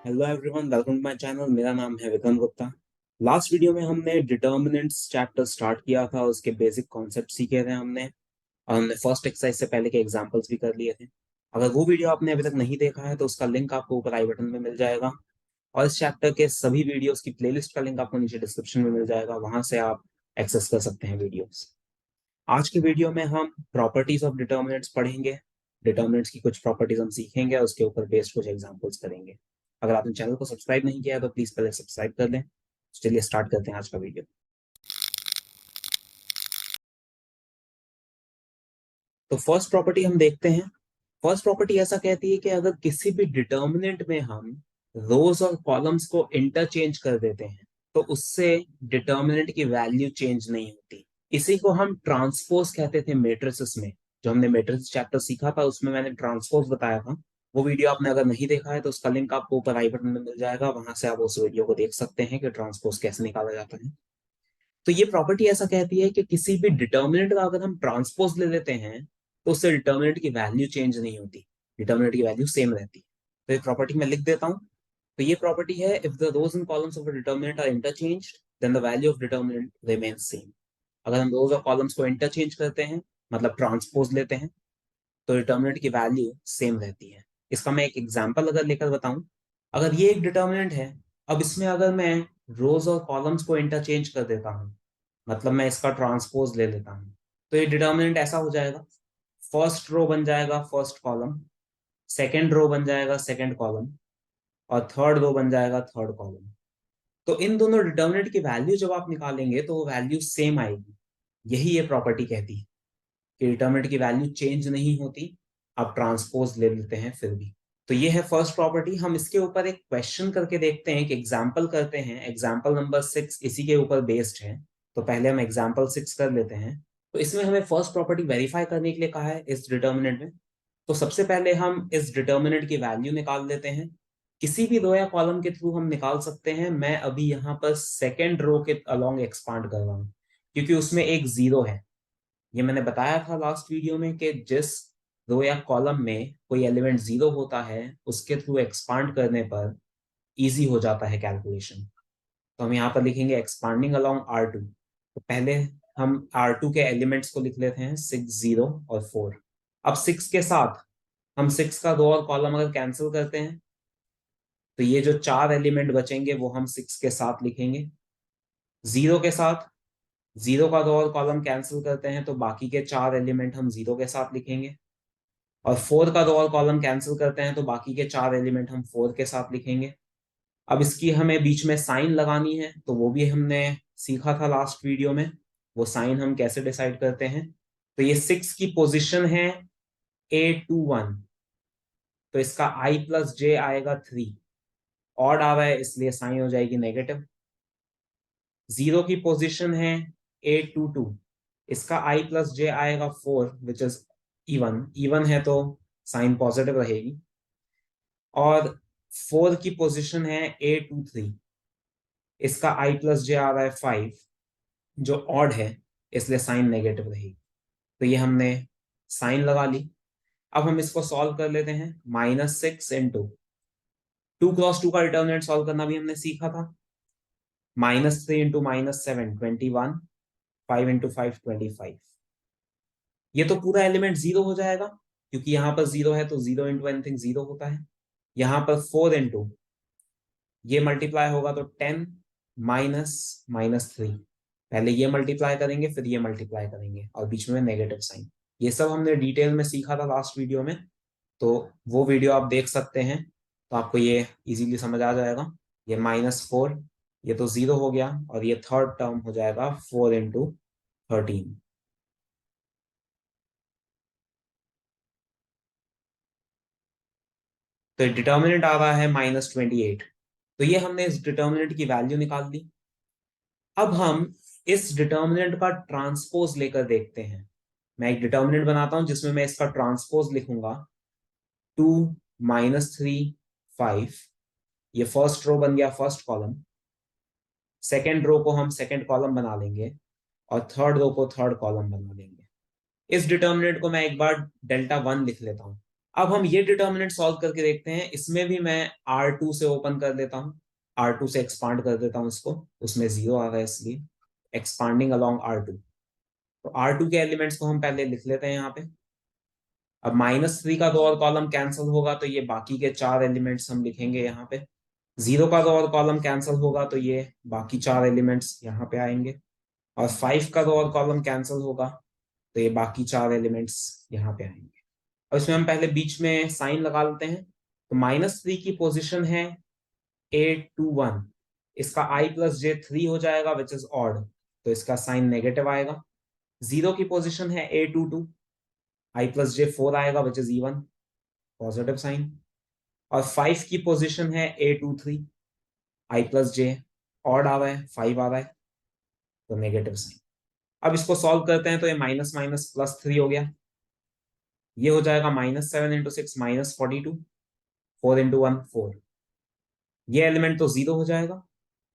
Hello everyone, welcome to my channel. मेरा नाम है विक्रम गुप्ता। लास्ट वीडियो में हमने डिटर्मिनेंट्स चैप्टर स्टार्ट किया था, उसके बेसिक कॉन्सेप्ट सीखे थे हमने, और हमने फर्स्ट एक्सरसाइज से पहले के एग्जांपल्स भी कर लिए थे। अगर वो वीडियो आपने अभी तक नहीं देखा है तो उसका लिंक आपको ऊपर आई बटन में मिल जाएगा, और इस चैप्टर के सभी वीडियोस की प्लेलिस्ट का लिंक आपको नीचे डिस्क्रिप्शन में मिल जाएगा, वहां से आप एक्सेस कर सकते हैं वीडियोस। आज की वीडियो में हम प्रॉपर्टीज ऑफ डिटर्मिनेंट्स पढ़ेंगे। डिटर्मिनेंट्स की कुछ प्रॉपर्टीज हम सीखेंगे और उसके ऊपर बेस्ड कुछ एग्जांपल्स करेंगे। अगर आपने चैनल को सब्सक्राइब नहीं किया है तो प्लीज पहले सब्सक्राइब कर लें। तो चलिए स्टार्ट करते हैं आज का वीडियो। तो फर्स्ट प्रॉपर्टी हम देखते हैं। फर्स्ट प्रॉपर्टी ऐसा कहती है कि अगर किसी भी डिटर्मिनेंट में हम रोज और कॉलम्स को इंटरचेंज कर देते हैं तो उससे डिटर्मिनेंट की वैल्यू चेंज नहीं होती। इसी को हम ट्रांसपोज कहते थे मैट्रिसेस में। जो हमने मैट्रिक्स चैप्टर सीखा था उसमें मैंने ट्रांसपोज बताया था। वो वीडियो आपने अगर नहीं देखा है तो उसका लिंक आपको ऊपर आई बटन में मिल जाएगा, वहां से आप उस वीडियो को देख सकते हैं कि ट्रांसपोज कैसे निकाला जाता है। तो ये प्रॉपर्टी ऐसा कहती है कि किसी भी डिटर्मिनेंट का अगर हम ट्रांसपोज ले लेते हैं तो उससे डिटर्मिनेंट की वैल्यू चेंज नहीं होती, डिटर्मिनेंट की वैल्यू सेम रहती है। तो ये प्रॉपर्टी मैं लिख देता हूँ। तो ये प्रॉपर्टी है, if the rows and columns of a determinant are interchanged then the value of determinant remains same. अगर हम रोज और कॉलम्स को इंटरचेंज करते हैं, मतलब ट्रांसपोज लेते हैं, तो डिटर्मिनेंट की वैल्यू सेम रहती है। इसका मैं एक एग्जांपल अगर लेकर बताऊं, अगर ये एक डिटर्मिनेंट है, अब इसमें अगर मैं रोज और कॉलम्स को इंटरचेंज कर देता हूं, मतलब मैं इसका ट्रांसपोज ले लेता हूं, तो ये डिटर्मिनेंट ऐसा हो जाएगा, फर्स्ट रो बन जाएगा फर्स्ट कॉलम, सेकेंड रो बन जाएगा सेकेंड कॉलम, और थर्ड रो बन जाएगा थर्ड कॉलम। तो इन दोनों डिटर्मिनेंट की वैल्यू जब आप निकालेंगे तो वो वैल्यू सेम आएगी। यही ये प्रॉपर्टी कहती है कि डिटर्मिनेंट की वैल्यू चेंज नहीं होती, आप ट्रांसपोज ले लेते हैं फिर भी। तो ये है फर्स्ट प्रॉपर्टी। हम इसके ऊपर एक क्वेश्चन करके देखते हैं, कि एग्जाम्पल करते हैं। एग्जाम्पल नंबर 6 इसी के ऊपर बेस्ड है। तो पहले हम एग्जाम्पल 6 कर लेते हैं। तो इसमें हमें फर्स्ट प्रॉपर्टी वेरीफाई करने के लिए कहा है इस डिटर्मिनेंट में। तो सबसे पहले हम इस डिटर्मिनेंट की वैल्यू निकाल लेते हैं। किसी भी रो या कॉलम के थ्रू हम निकाल सकते हैं। मैं अभी यहाँ पर सेकेंड रो के अलोंग एक्सपांड कर रहा हूँ, क्योंकि उसमें एक जीरो है। ये मैंने बताया था लास्ट वीडियो में कि जिस रो या कॉलम में कोई एलिमेंट जीरो होता है उसके थ्रू एक्सपांड करने पर इजी हो जाता है कैलकुलेशन। तो हम यहाँ पर लिखेंगे एक्सपांडिंग अलोंग R2। तो पहले हम R2 के एलिमेंट्स को लिख लेते हैं, 6, 0 और 4। अब 6 के साथ हम 6 का रो और कॉलम अगर कैंसिल करते हैं तो ये जो चार एलिमेंट बचेंगे वो हम 6 के साथ लिखेंगे। जीरो के साथ जीरो का रो और कॉलम कैंसिल करते हैं तो बाकी के चार एलिमेंट हम जीरो के साथ लिखेंगे। और फोर का रो और कॉलम कैंसिल करते हैं तो बाकी के चार एलिमेंट हम फोर के साथ लिखेंगे। अब इसकी हमें बीच में साइन लगानी है, तो वो भी हमने सीखा था लास्ट वीडियो में। वो साइन हम कैसे डिसाइड करते हैं। तो ये 6 की पोजीशन है A21, तो इसका I+J आएगा 3। ऑड आ रहा है इसलिए साइन हो जाएगी नेगेटिव। जीरो की पोजीशन है A22, इसका I+J आएगा 4 विच इज इवन। इवन है तो साइन पॉजिटिव रहेगी। और 4 की पोजीशन है A23, इसका I+J आ रहा है 5, जो ऑड है इसलिए साइन नेगेटिव रहेगी। तो ये हमने साइन लगा ली। अब हम इसको सॉल्व कर लेते हैं। -6 इंटू 2 × 2 का डिटर्मिनेंट सॉल्व करना भी हमने सीखा था। -3 इंटू -7 21, 5 इंटू 5 25। ये तो पूरा एलिमेंट जीरो हो जाएगा, क्योंकि यहाँ पर जीरो है तो जीरो इंटू एनीथिंग जीरो होता है। यहाँ पर 4 इंटू ये मल्टीप्लाई होगा तो 10 माइनस -3। पहले ये मल्टीप्लाई करेंगे फिर ये मल्टीप्लाई करेंगे और बीच में नेगेटिव साइन। ये सब हमने डिटेल में सीखा था लास्ट वीडियो में, तो वो वीडियो आप देख सकते हैं, तो आपको ये इजीली समझ आ जाएगा। ये -4, ये तो जीरो हो गया, और ये थर्ड टर्म हो जाएगा 4 इंटू 13। तो डिटर्मिनेंट आ रहा है -28। तो ये हमने इस डिटर्मिनेंट की वैल्यू निकाल दी। अब हम इस डिटर्मिनेंट का ट्रांसपोज लेकर देखते हैं। मैं एक डिटर्मिनेंट बनाता हूं जिसमें मैं इसका ट्रांसपोज लिखूंगा। 2 -3 5, ये फर्स्ट रो बन गया फर्स्ट कॉलम। सेकेंड रो को हम सेकेंड कॉलम बना लेंगे, और थर्ड रो को थर्ड कॉलम बना लेंगे। इस डिटर्मिनेंट को मैं एक बार Δ1 लिख लेता हूं। अब हम ये डिटर्मिनेंट सॉल्व करके देखते हैं। इसमें भी मैं R2 से ओपन कर देता हूँ, R2 से एक्सपांड कर देता हूँ इसको, उसमें 0 आ रहा है इसलिए एक्सपांडिंग अलोंग R2। तो R2 के एलिमेंट्स को हम पहले लिख लेते हैं यहाँ पे। अब -3 का दो और कॉलम कैंसिल होगा तो ये बाकी के 4 एलिमेंट्स हम लिखेंगे यहाँ पे। 0 का दो और कॉलम कैंसिल होगा तो ये बाकी 4 एलिमेंट्स यहाँ पे आएंगे। और 5 का दो और कॉलम कैंसिल होगा तो ये बाकी 4 एलिमेंट्स यहाँ पे आएंगे। और इसमें हम पहले बीच में साइन लगा लेते हैं। तो -3 की पोजीशन है A21, इसका I+J3 हो जाएगा विच इज ऑड, तो इसका साइन नेगेटिव आएगा। 0 की पोजीशन है A22, I+J4 आएगा which is even, positive sign. और 5 की पोजीशन है A23, I+J ऑड आ रहा है, 5 आ रहा है, तो नेगेटिव साइन। अब इसको सॉल्व करते हैं तो ये माइनस माइनस +3 हो गया। ये हो जाएगा -7 × 6 -42, 4 × 1 4। ये एलिमेंट तो 0 हो जाएगा।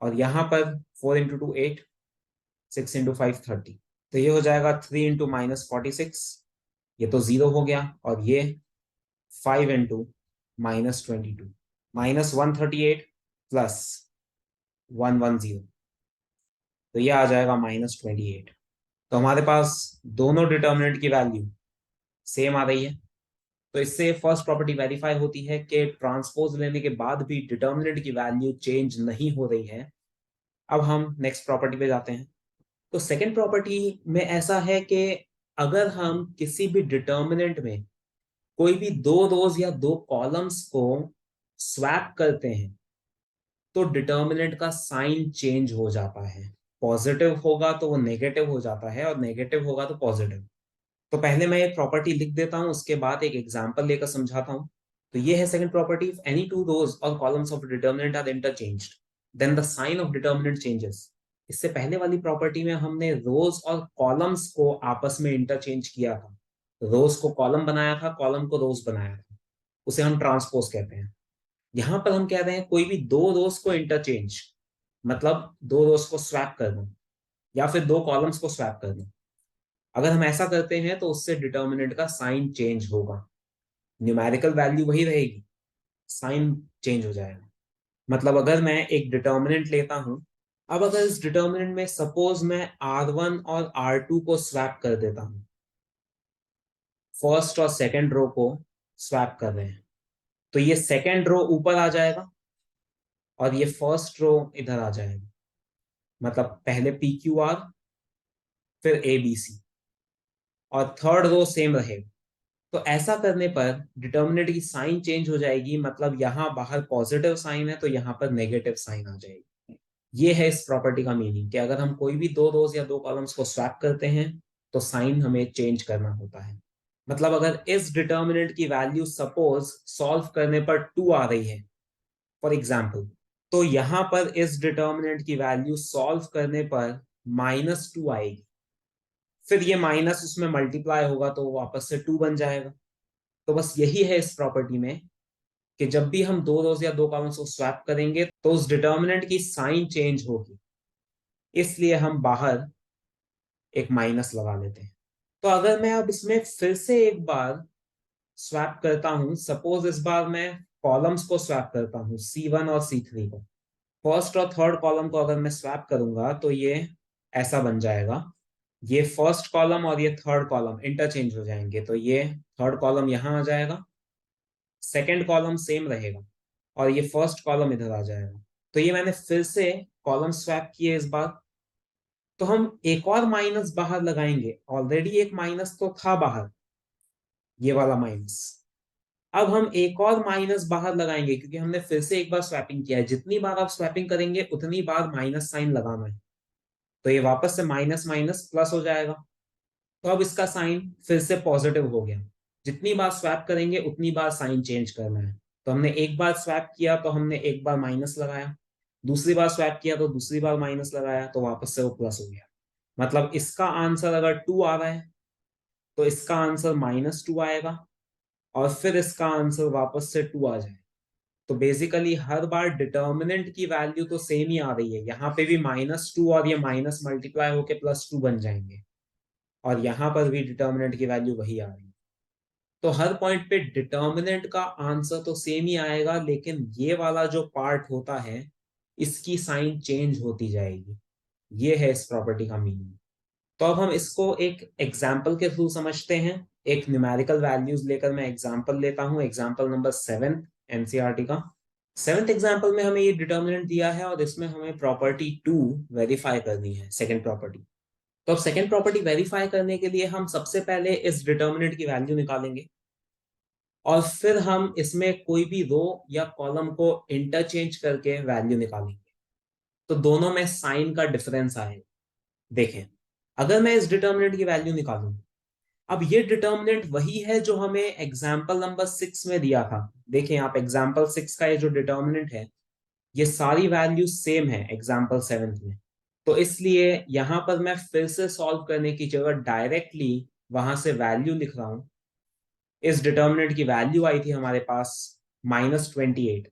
और यहाँ पर 4 × 2 8, 6 × 5 30, तो ये हो जाएगा 3 × -46, ये तो 0 हो गया। और ये 5 × -22, -138 + 110, तो ये आ जाएगा -28। तो हमारे पास दोनों डिटर्मिनेंट की वैल्यू सेम आ रही है। तो इससे फर्स्ट प्रॉपर्टी वेरीफाई होती है कि ट्रांसपोज लेने के बाद भी डिटर्मिनेंट की वैल्यू चेंज नहीं हो रही है। अब हम नेक्स्ट प्रॉपर्टी पे जाते हैं। तो सेकेंड प्रॉपर्टी में ऐसा है कि अगर हम किसी भी डिटर्मिनेंट में कोई भी दो रोज या दो कॉलम्स को स्वैप करते हैं तो डिटर्मिनेंट का साइन चेंज हो जाता है। पॉजिटिव होगा तो वो नेगेटिव हो जाता है और नेगेटिव होगा तो पॉजिटिव। तो पहले मैं एक प्रॉपर्टी लिख देता हूं, उसके बाद एक एग्जांपल लेकर समझाता हूं। तो ये है second property, if any two rows or columns of determinant are interchanged then the sign of determinant changes. इससे पहले वाली प्रॉपर्टी में हमने रोज और कॉलम्स को आपस में इंटरचेंज किया था। रोज को कॉलम बनाया था, कॉलम को रोज बनाया था, उसे हम ट्रांसपोज कहते हैं। यहां पर हम कह रहे हैं कोई भी दो रोज को इंटरचेंज, मतलब दो रोज को स्वैप करना या फिर दो कॉलम्स को स्वैप करना। अगर हम ऐसा करते हैं तो उससे डिटर्मिनेंट का साइन चेंज होगा। न्यूमेरिकल वैल्यू वही रहेगी, साइन चेंज हो जाएगा। मतलब अगर मैं एक डिटर्मिनेंट लेता हूं, अब अगर इस डिटर्मिनेंट में सपोज मैं R1 और R2 को स्वैप कर देता हूं, फर्स्ट और सेकंड रो को स्वैप कर रहे हैं, तो ये सेकंड रो ऊपर आ जाएगा और ये फर्स्ट रो इधर आ जाएगा। मतलब पहले PQR फिर ABC और थर्ड रो सेम रहेगा। तो ऐसा करने पर डिटर्मिनेंट की साइन चेंज हो जाएगी, मतलब यहां बाहर पॉजिटिव साइन है तो यहां पर नेगेटिव साइन आ जाएगी। ये है इस प्रॉपर्टी का मीनिंग कि अगर हम कोई भी दो रोज या दो कॉलम्स को स्वैप करते हैं तो साइन हमें चेंज करना होता है। मतलब अगर इस डिटर्मिनेंट की वैल्यू सपोज सॉल्व करने पर 2 आ रही है फॉर एग्जाम्पल, तो यहां पर इस डिटर्मिनेंट की वैल्यू सॉल्व करने पर -2 आएगी। फिर ये माइनस उसमें मल्टीप्लाई होगा तो वापस से 2 बन जाएगा। तो बस यही है इस प्रॉपर्टी में कि जब भी हम दो रोज या दो कॉलम्स को स्वैप करेंगे तो उस डिटर्मिनेंट की साइन चेंज होगी, इसलिए हम बाहर एक माइनस लगा लेते हैं। तो अगर मैं अब इसमें फिर से एक बार स्वैप करता हूं, सपोज इस बार मैं कॉलम्स को स्वैप करता हूं, C1 और C3 को। फर्स्ट और थर्ड कॉलम को अगर मैं स्वैप करूंगा तो ये ऐसा बन जाएगा, ये फर्स्ट कॉलम और ये थर्ड कॉलम इंटरचेंज हो जाएंगे। तो ये थर्ड कॉलम यहां आ जाएगा, सेकेंड कॉलम सेम रहेगा और ये फर्स्ट कॉलम इधर आ जाएगा। तो ये मैंने फिर से कॉलम स्वैप किए इस बार। तो हम एक और माइनस बाहर लगाएंगे, ऑलरेडी एक माइनस तो था बाहर, ये वाला माइनस। अब हम एक और माइनस बाहर लगाएंगे क्योंकि हमने फिर से एक बार स्वैपिंग किया है। जितनी बार आप स्वैपिंग करेंगे उतनी बार माइनस साइन लगाना है। तो ये वापस से माइनस माइनस प्लस हो जाएगा। तो अब इसका साइन फिर से पॉजिटिव हो गया। जितनी बार स्वैप करेंगे उतनी बार साइन चेंज करना है। तो हमने एक बार स्वैप किया तो हमने एक बार माइनस लगाया, दूसरी बार स्वैप किया तो दूसरी बार माइनस लगाया, तो वापस से वो प्लस हो गया। मतलब इसका आंसर अगर 2 आ रहा है तो इसका आंसर -2 आएगा और फिर इसका आंसर वापस से 2 आ जाए। तो बेसिकली हर बार डिटर्मिनेंट की वैल्यू तो सेम ही आ रही है। यहाँ पे भी -2 और ये माइनस मल्टीप्लाई होके +2 बन जाएंगे और यहाँ पर भी डिटर्मिनेंट की वैल्यू वही आ रही है। तो हर पॉइंट पे डिटर्मिनेंट का आंसर तो सेम ही आएगा, लेकिन ये वाला जो पार्ट होता है इसकी साइन चेंज होती जाएगी। ये है इस प्रॉपर्टी का मीनिंग। तो अब हम इसको एक एग्जाम्पल के थ्रू समझते हैं। एक न्यूमेरिकल वैल्यूज लेकर मैं एग्जाम्पल लेता हूं, एग्जाम्पल नंबर 7 एनसीईआरटी का। 7th एग्जाम्पल में हमें ये डिटर्मिनेंट दिया है और इसमें हमें प्रॉपर्टी 2 वेरीफाई करनी है, सेकंड प्रॉपर्टी। तो अब सेकंड प्रॉपर्टी वेरीफाई करने के लिए हम सबसे पहले इस डिटर्मिनेंट की वैल्यू निकालेंगे और फिर हम इसमें कोई भी रो या कॉलम को इंटरचेंज करके वैल्यू निकालेंगे। तो दोनों में साइन का डिफरेंस आएगा। देखें, अगर मैं इस डिटर्मिनेंट की वैल्यू निकालूं, अब ये डिटर्मिनेंट वही है जो हमें एग्जाम्पल नंबर 6 में दिया था। देखें आप, एग्जाम्पल 6 का ये जो डिटर्मिनेंट है ये सारी वैल्यू सेम है एग्जाम्पल 7 में। तो इसलिए यहां पर मैं फिर से सॉल्व करने की जगह डायरेक्टली वहां से वैल्यू लिख रहा हूं। इस डिटर्मिनेंट की वैल्यू आई थी हमारे पास -28,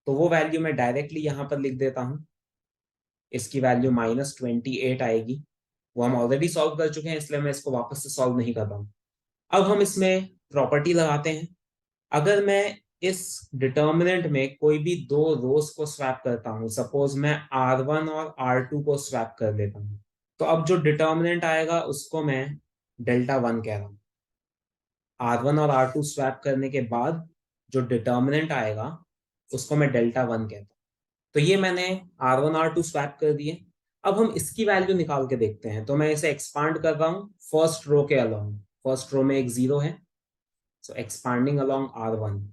तो वो वैल्यू मैं डायरेक्टली यहां पर लिख देता हूं। इसकी वैल्यू -28 आएगी। वो हम ऑलरेडी सॉल्व कर चुके हैं, इसलिए मैं इसको वापस से सॉल्व नहीं कर रहा हूं। अब हम इसमें प्रॉपर्टी लगाते हैं। अगर मैं इस डिटर्मिनेंट में कोई भी दो रोज को स्वैप करता हूं, सपोज मैं R1 और R2 को स्वैप कर लेता हूं, तो अब जो डिटर्मिनेंट आएगा उसको मैं डेल्टा 1 कह रहा हूं। R1 और R2 स्वैप करने के बाद जो डिटर्मिनेंट आएगा उसको मैं डेल्टा 1 कहता हूं। तो ये मैंने R1 R2 स्वैप कर दिए। अब हम इसकी वैल्यू निकाल के देखते हैं। तो मैं इसे एक्सपांड कर रहा हूं फर्स्ट रो के अलोंग। फर्स्ट रो में एक 0 है, सो एक्सपांडिंग अलोंग R1।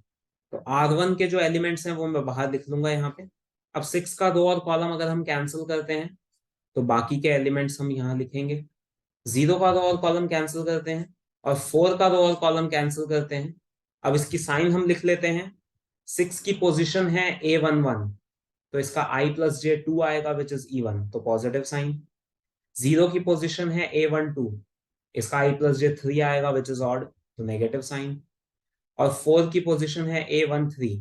तो R1 के जो एलिमेंट्स हैं वो मैं बाहर लिख लूंगा यहाँ पे। अब 6 का रो और कॉलम अगर हम कैंसिल करते हैं तो बाकी के एलिमेंट्स हम यहाँ लिखेंगे। 0 का रो और कॉलम कैंसिल करते हैं और 4 का रो और कॉलम कैंसिल करते हैं। अब इसकी साइन हम लिख लेते हैं। 6 की पोजिशन है A11, तो इसका I+J2 आएगा विच इज E1, तो पॉजिटिव साइन। 0 की पोजिशन है A12, इसका I+J3 आएगा विच इज ऑड, तो नेगेटिव साइन। और 4 की पोजिशन है A13,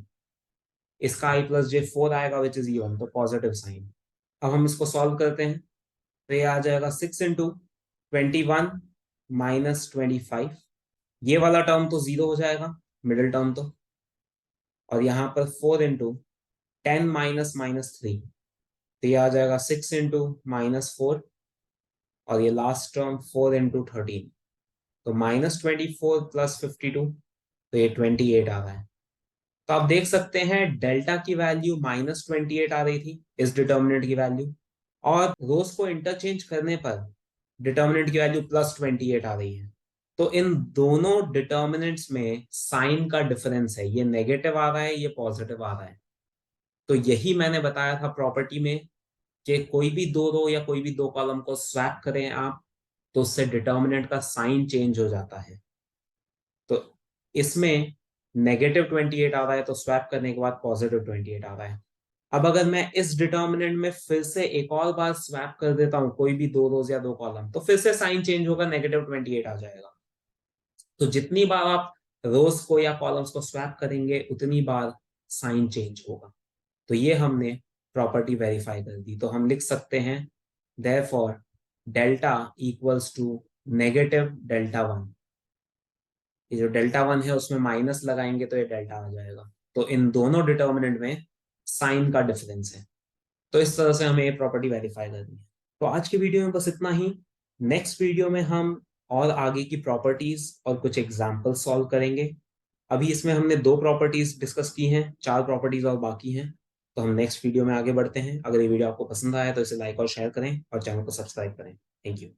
इसका I+J4 आएगा विच इज E1, तो पॉजिटिव साइन। अब हम इसको सॉल्व करते हैं तो ये आ जाएगा 6 इंटू 21 माइनस 25। ये वाला टर्म तो 0 हो जाएगा, मिडिल टर्म तो। और यहाँ पर 4 इंटू 10 माइनस -3, तो ये आ जाएगा 6 इंटू -4। और ये लास्ट टर्म 4 इंटू 13, तो -24 प्लस 52, तो ये 28 आ रहा है। तो आप देख सकते हैं डेल्टा की वैल्यू -28 आ रही थी इस डिटर्मिनेंट की वैल्यू, और रोज को इंटरचेंज करने पर डिटर्मिनेंट की वैल्यू +28 आ रही है। तो इन दोनों डिटर्मिनेंट्स में साइन का डिफरेंस है, ये नेगेटिव आ रहा है, ये पॉजिटिव आ रहा है। तो यही मैंने बताया था प्रॉपर्टी में कि कोई भी दो रो या कोई भी दो कॉलम को स्वैप करें आप, तो उससे डिटर्मिनेंट का साइन चेंज हो जाता है। तो इसमें -28 आ रहा है, तो स्वैप करने के बाद +28 आ रहा है। अब अगर मैं इस डिटर्मिनेंट में फिर से एक और बार स्वैप कर देता हूं कोई भी दो रोज या दो कॉलम, तो फिर से साइन चेंज होगा, -28 आ जाएगा। तो जितनी बार आप रोज को या कॉलम्स को स्वैप करेंगे उतनी बार साइन चेंज होगा। तो ये हमने प्रॉपर्टी वेरीफाई कर दी। तो हम लिख सकते हैं therefore delta equals to -delta 1। ये जो डेल्टा 1 है उसमें माइनस लगाएंगे तो ये डेल्टा आ जाएगा। तो इन दोनों डिटर्मिनेंट में साइन का डिफरेंस है। तो इस तरह से हमें ये प्रॉपर्टी वेरीफाई करनी है। तो आज की वीडियो में बस इतना ही। नेक्स्ट वीडियो में हम और आगे की प्रॉपर्टीज और कुछ एग्जाम्पल सॉल्व करेंगे। अभी इसमें हमने 2 प्रॉपर्टीज डिस्कस की हैं, 4 प्रॉपर्टीज और बाकी हैं। तो हम नेक्स्ट वीडियो में आगे बढ़ते हैं। अगर ये वीडियो आपको पसंद आया तो इसे लाइक और शेयर करें और चैनल को सब्सक्राइब करें। Thank you.